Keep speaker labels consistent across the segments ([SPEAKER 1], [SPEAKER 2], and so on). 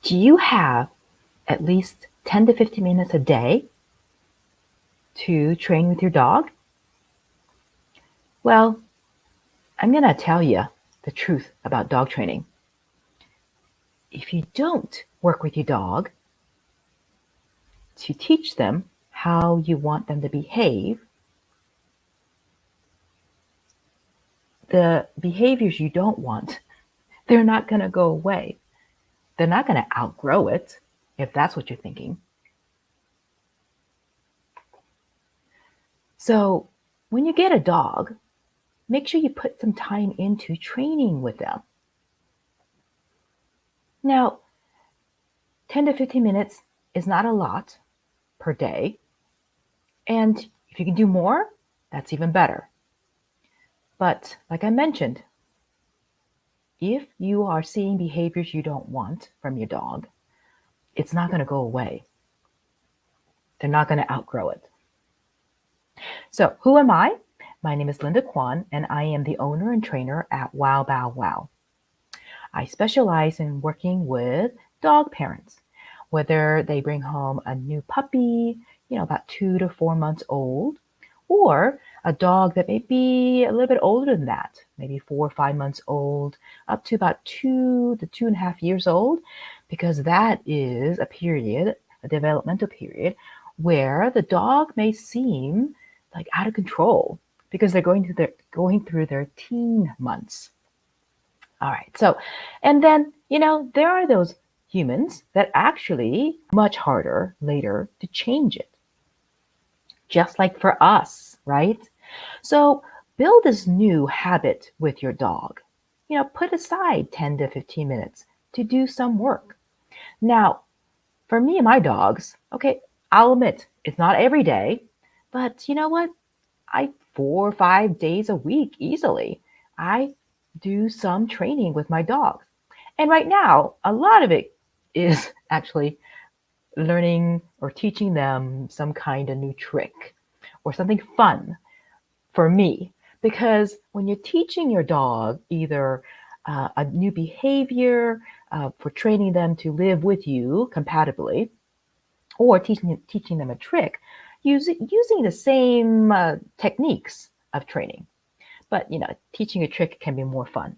[SPEAKER 1] Do you have at least 10 to 15 minutes a day to train with your dog? Well, I'm going to tell you the truth about dog training. If you don't work with your dog to teach them how you want them to behave, the behaviors you don't want, they're not going to go away. They're not going to outgrow it, if that's what you're thinking. So when you get a dog, make sure you put some time into training with them. Now, 10 to 15 minutes is not a lot per day. And if you can do more, that's even better. But like I mentioned, if you are seeing behaviors you don't want from your dog, it's not going to go away. They're not going to outgrow it. So who am I? My name is Linda Kwan, and I am the owner and trainer at Wow Bow Wow. I specialize in working with dog parents, whether they bring home a new puppy, about 2 to 4 months old, or a dog that may be a little bit older than that, maybe 4 or 5 months old, up to about 2 to 2.5 years old, because that is a period, a developmental period, where the dog may seem like out of control because they're going through their teen months. All right. So, and then, there are those humans that actually much harder later to change it. Just like for us, right? So build this new habit with your dog. Put aside 10 to 15 minutes to do some work. Now, for me and my dogs, okay, I'll admit it's not every day, but you know what? 4 or 5 days a week easily. I do some training with my dogs. And right now, a lot of it is actually learning or teaching them some kind of new trick or something fun for me. Because when you're teaching your dog either a new behavior for training them to live with you compatibly, or teaching them a trick, using the same techniques of training. But, teaching a trick can be more fun.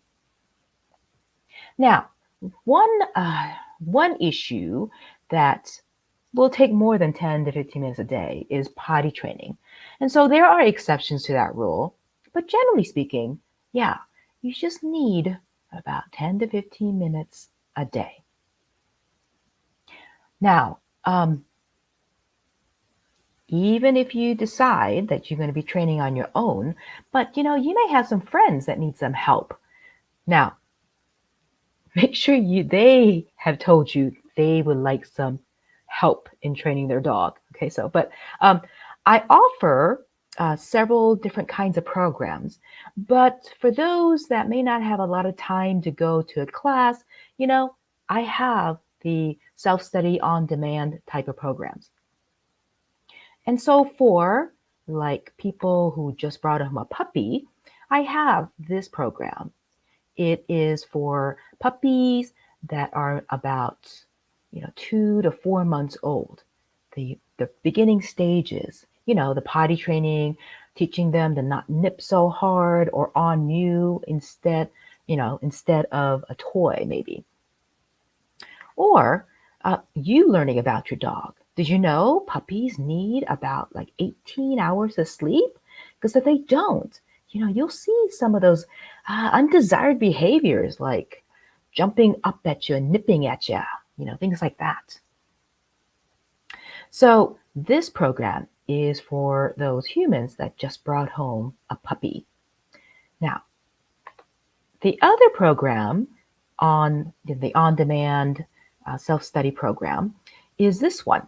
[SPEAKER 1] Now, one issue that will take more than 10 to 15 minutes a day is potty training. And so there are exceptions to that rule. But generally speaking, yeah, you just need about 10 to 15 minutes a day. Now, even if you decide that you're going to be training on your own, but you may have some friends that need some help. Now, make sure they have told you they would like some help in training their dog. Okay, but I offer several different kinds of programs, but for those that may not have a lot of time to go to a class, I have the self-study on demand type of programs. And so for like people who just brought home a puppy, I have this program. It is for puppies that are about 2 to 4 months old. The beginning stages, the potty training, teaching them to not nip so hard or on you instead of a toy maybe. Or you learning about your dog. Did you know puppies need about like 18 hours of sleep? Because if they don't, you'll see some of those undesired behaviors like jumping up at you and nipping at you, things like that. So this program is for those humans that just brought home a puppy. Now, the other program on the on-demand self-study program is this one.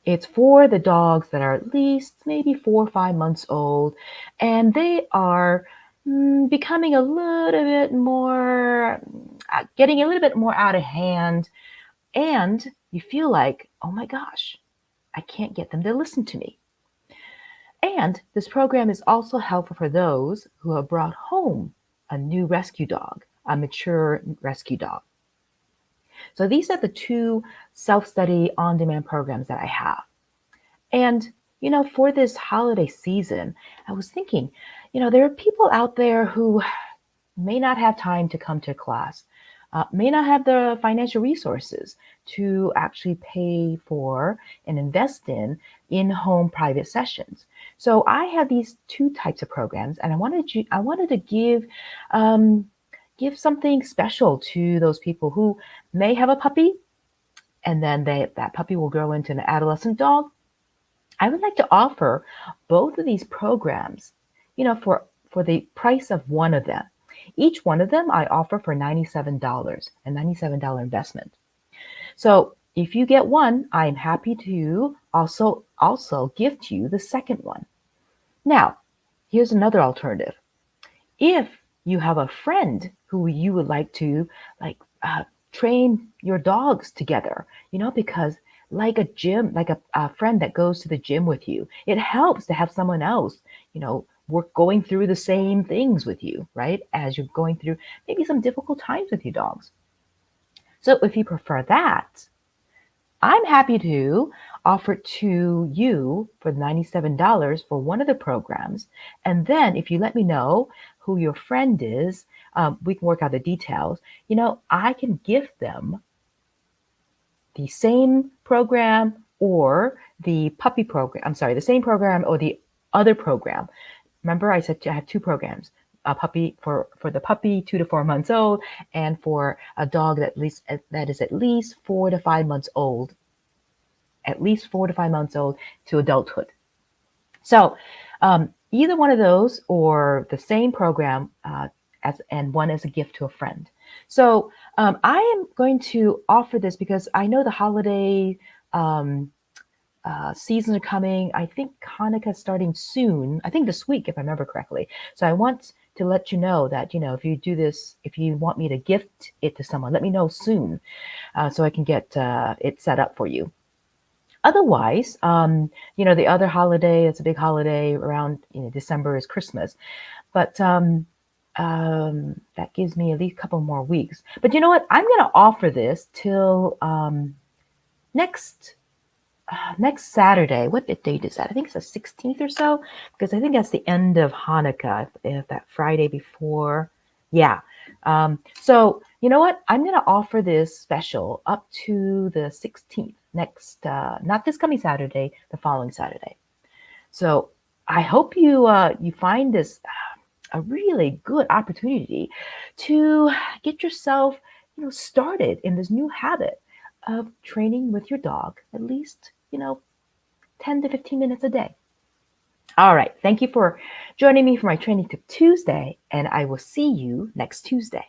[SPEAKER 1] It's for the dogs that are at least maybe 4 or 5 months old, and they are becoming a little bit more, getting a little bit more out of hand, and you feel like, oh my gosh, I can't get them to listen to me. And this program is also helpful for those who have brought home a new rescue dog, a mature rescue dog. So these are the two self-study on-demand programs that I have. And, for this holiday season, I was thinking, there are people out there who may not have time to come to class, may not have the financial resources to actually pay for and invest in-home private sessions. So I have these two types of programs, and I wanted to give something special to those people who may have a puppy, and then that puppy will grow into an adolescent dog. I would like to offer both of these programs, for the price of one of them. Each one of them I offer for $97, a $97 investment. So if you get one, I'm happy to also gift you the second one. Now, here's another alternative. If you have a friend who you would like to like train your dogs together, because like a gym, like a friend that goes to the gym with you, it helps to have someone else, work going through the same things with you, right? As you're going through maybe some difficult times with your dogs. So if you prefer that, I'm happy to offer it to you for $97 for one of the programs. And then if you let me know who your friend is, we can work out the details. I can gift them the same program or the puppy program. I'm sorry, the same program or the other program. Remember, I said I have two programs. A puppy for the puppy 2 to 4 months old, and for a dog that is at least 4 to 5 months old, to adulthood. So either one of those or the same program and one as a gift to a friend. So I am going to offer this because I know the holiday um, seasons are coming. I think Hanukkah is starting soon. I think this week, if I remember correctly. So I want to let you know that, if you do this, if you want me to gift it to someone, let me know soon so I can get it set up for you. Otherwise, the other holiday, it's a big holiday around, December is Christmas. But that gives me at least a couple more weeks. But you know what? I'm going to offer this till next next Saturday. What date is that? I think it's the 16th or so, because I think that's the end of Hanukkah, if that Friday before. Yeah. So you know what? I'm going to offer this special up to the 16th, not this coming Saturday, the following Saturday. So I hope you find this a really good opportunity to get yourself, started in this new habit of training with your dog at least, 10 to 15 minutes a day. All right. Thank you for joining me for my Training Tip Tuesday, and I will see you next Tuesday.